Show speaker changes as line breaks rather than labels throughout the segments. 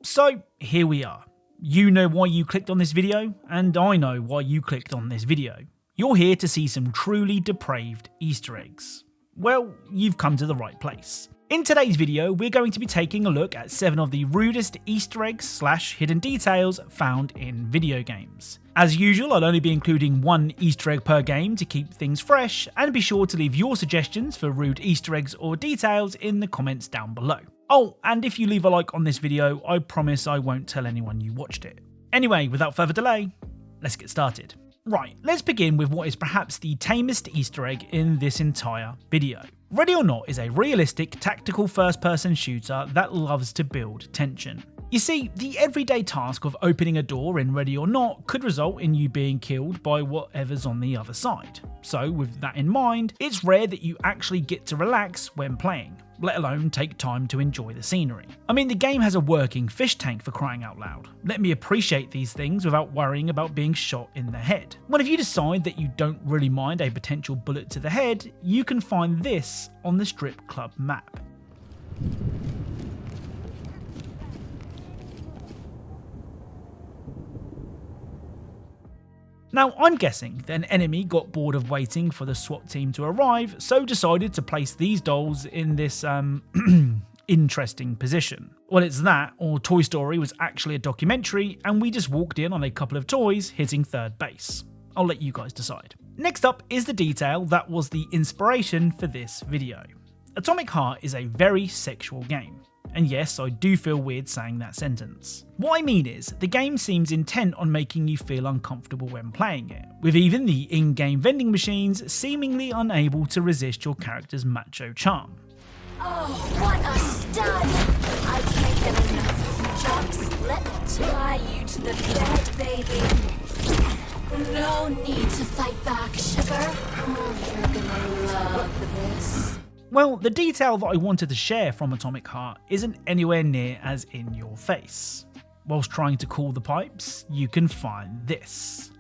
So here we are. You know why you clicked on this video, and I know why you clicked on this video. You're here to see some truly depraved Easter eggs. Well, you've come to the right place. In today's video, we're going to be taking a look at 7 of the rudest Easter eggs / hidden details found in video games. As usual, I'll only be including 1 Easter egg per game to keep things fresh, and be sure to leave your suggestions for rude Easter eggs or details in the comments down below. Oh, and if you leave a like on this video, I promise I won't tell anyone you watched it. Anyway, without further delay, let's get started. Right, let's begin with what is perhaps the tamest Easter egg in this entire video. Ready or Not is a realistic tactical first-person shooter that loves to build tension. You see, the everyday task of opening a door in Ready or Not could result in you being killed by whatever's on the other side. So with that in mind, it's rare that you actually get to relax when playing, let alone take time to enjoy the scenery. I mean, the game has a working fish tank, for crying out loud. Let me appreciate these things without worrying about being shot in the head. Well, if you decide that you don't really mind a potential bullet to the head, you can find this on the strip club map. Now, I'm guessing that an enemy got bored of waiting for the SWAT team to arrive, so decided to place these dolls in this, interesting position. Well, it's that, or Toy Story was actually a documentary, and we just walked in on a couple of toys hitting third base. I'll let you guys decide. Next up is the detail that was the inspiration for this video. Atomic Heart is a very sexual game. And yes, I do feel weird saying that sentence. What I mean is, the game seems intent on making you feel uncomfortable when playing it, with even the in-game vending machines seemingly unable to resist your character's macho charm.
Oh, what a stud! I can't get enough. Jocks, let me tie you to the bed, baby. No need to fight back, sugar. Oh, you're gonna love this.
Well, the detail that I wanted to share from Atomic Heart isn't anywhere near as in your face. Whilst trying to cool the pipes, you can find this.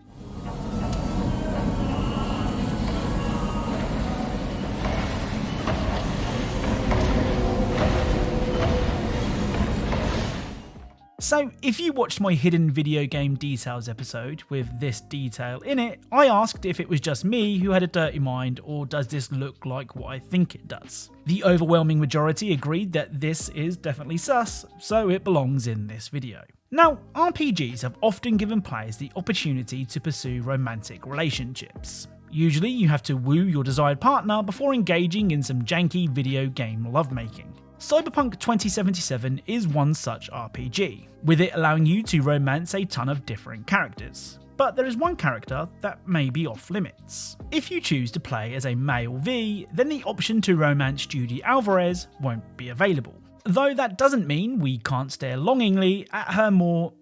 So, if you watched my hidden video game details episode with this detail in it, I asked if it was just me who had a dirty mind, or does this look like what I think it does? The overwhelming majority agreed that this is definitely sus, so it belongs in this video. Now, RPGs have often given players the opportunity to pursue romantic relationships. Usually you have to woo your desired partner before engaging in some janky video game lovemaking. Cyberpunk 2077 is one such RPG, with it allowing you to romance a ton of different characters. But there is one character that may be off limits. If you choose to play as a male V, then the option to romance Judy Alvarez won't be available. Though that doesn't mean we can't stare longingly at her more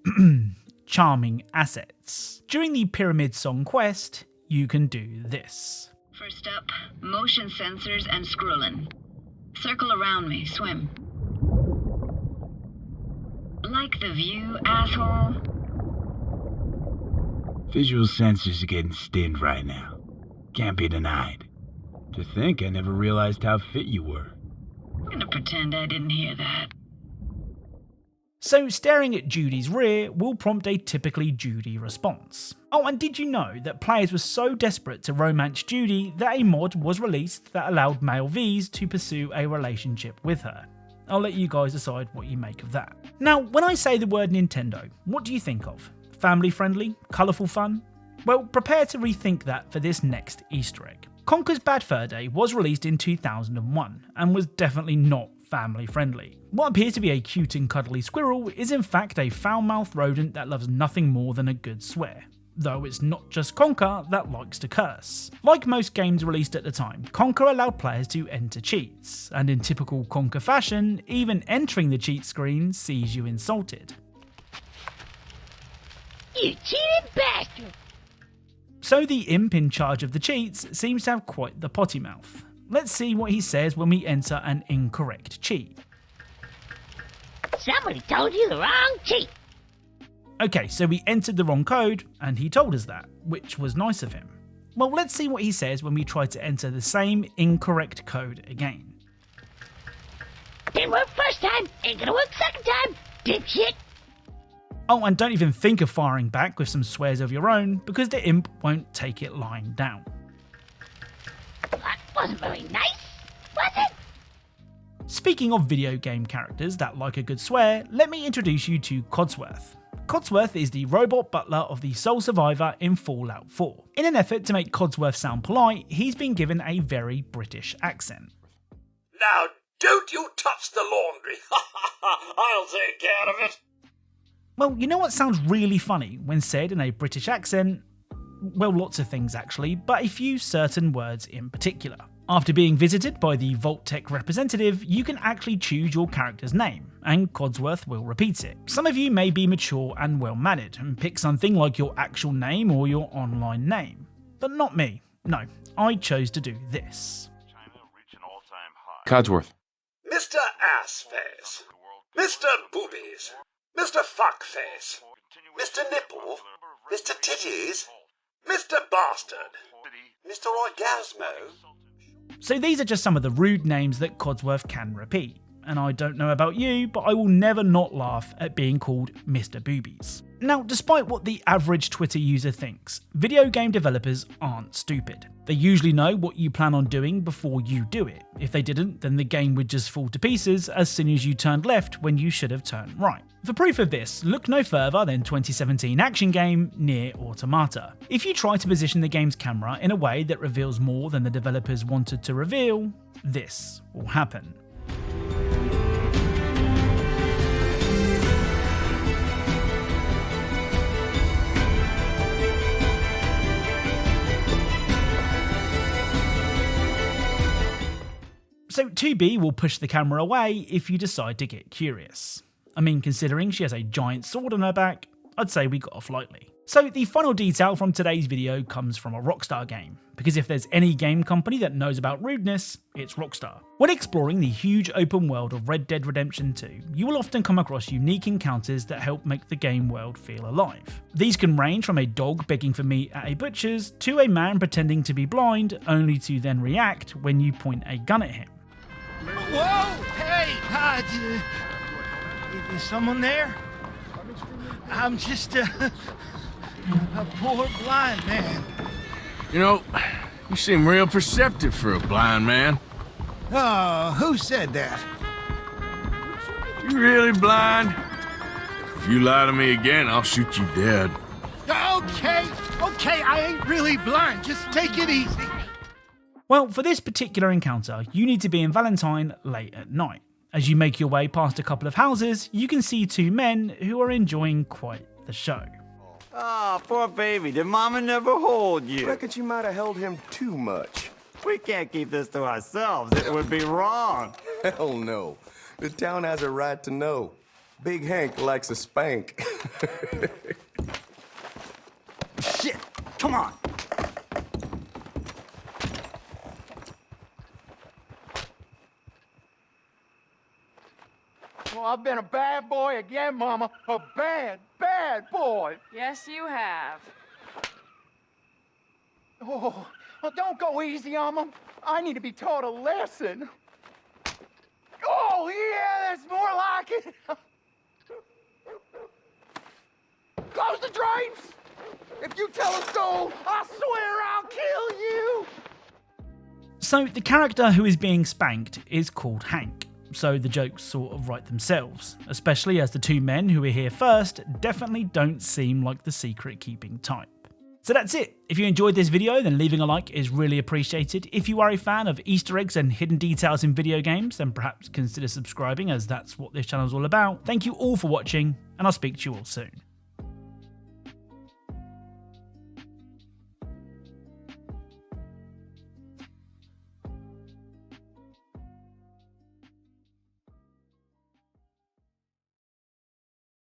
charming assets. During the Pyramid Song quest, you can do this.
First up, motion sensors and scrolling. Circle around me, swim. Like the view, asshole?
Visual sensors are getting stinned right now. Can't be denied. To think I never realized how fit you were.
I'm gonna pretend I didn't hear that.
So staring at Judy's rear will prompt a typically Judy response. Oh, and did you know that players were so desperate to romance Judy that a mod was released that allowed male Vs to pursue a relationship with her? I'll let you guys decide what you make of that. Now, when I say the word Nintendo, what do you think of? Family friendly? Colourful fun? Well, prepare to rethink that for this next Easter egg. CONKERS Bad Fur Day was released in 2001 and was definitely not family friendly. What appears to be a cute and cuddly squirrel is in fact a foul-mouthed rodent that loves nothing more than a good swear. Though it's not just Conker that likes to curse. Like most games released at the time, Conker allowed players to enter cheats, and in typical Conker fashion, even entering the cheat screen sees you insulted.
You cheating bastard!
So the imp in charge of the cheats seems to have quite the potty mouth. Let's see what he says when we enter an incorrect cheat.
Somebody told you the wrong cheat!
Okay, so we entered the wrong code, and he told us that, which was nice of him. Well, let's see what he says when we try to enter the same incorrect code again.
Didn't work first time, ain't gonna work second time, dipshit!
Oh, and don't even think of firing back with some swears of your own, because the imp won't take it lying down.
That wasn't very nice, was it?
Speaking of video game characters that like a good swear, let me introduce you to Codsworth. Codsworth is the robot butler of the sole survivor in Fallout 4. In an effort to make Codsworth sound polite, he's been given a very British accent.
Now, don't you touch the laundry. I'll take care of it.
Well, you know what sounds really funny when said in a British accent? Well, lots of things actually, but a few certain words in particular. After being visited by the Vault-Tec representative, you can actually choose your character's name, and Codsworth will repeat it. Some of you may be mature and well-mannered, and pick something like your actual name or your online name. But not me. No, I chose to do this.
Codsworth.
Mr. Assface. Mr. Boobies. Mr. Fuckface. Mr. Nipple. Mr. Titties. Mr. Bastard. Mr. Orgasmo.
So these are just some of the rude names that Codsworth can repeat. And I don't know about you, but I will never not laugh at being called Mr. Boobies. Now, despite what the average Twitter user thinks, video game developers aren't stupid. They usually know what you plan on doing before you do it. If they didn't, then the game would just fall to pieces as soon as you turned left when you should have turned right. For proof of this, look no further than 2017 action game Nier Automata. If you try to position the game's camera in a way that reveals more than the developers wanted to reveal, this will happen. So 2B will push the camera away if you decide to get curious. I mean, considering she has a giant sword on her back, I'd say we got off lightly. So the final detail from today's video comes from a Rockstar game, because if there's any game company that knows about rudeness, it's Rockstar. When exploring the huge open world of Red Dead Redemption 2, you will often come across unique encounters that help make the game world feel alive. These can range from a dog begging for meat at a butcher's to a man pretending to be blind only to then react when you point a gun at him.
Whoa! Hey! Is someone there? I'm just a poor blind man.
You know, you seem real perceptive for a blind man.
Oh, who said that?
You really blind? If you lie to me again, I'll shoot you dead.
Okay, I ain't really blind. Just take it easy.
Well, for this particular encounter, you need to be in Valentine late at night. As you make your way past a couple of houses, you can see two men who are enjoying quite the show.
Ah, poor baby. Did Mama never hold you?
Reckon you might have held him too much.
We can't keep this to ourselves. It would be wrong.
Hell no. The town has a right to know. Big Hank likes a spank.
Shit! Come on!
Well, I've been a bad boy again, Mama. A bad, bad boy.
Yes, you have.
Oh, well, don't go easy on him. I need to be taught a lesson. Oh, yeah, that's more like it. Close the drapes! If you tell a soul, I swear I'll kill you!
So the character who is being spanked is called Hank, so the jokes sort of write themselves, especially as the two men who are here first definitely don't seem like the secret-keeping type. So that's it. If you enjoyed this video, then leaving a like is really appreciated. If you are a fan of Easter eggs and hidden details in video games, then perhaps consider subscribing, as that's what this channel is all about. Thank you all for watching, and I'll speak to you all soon.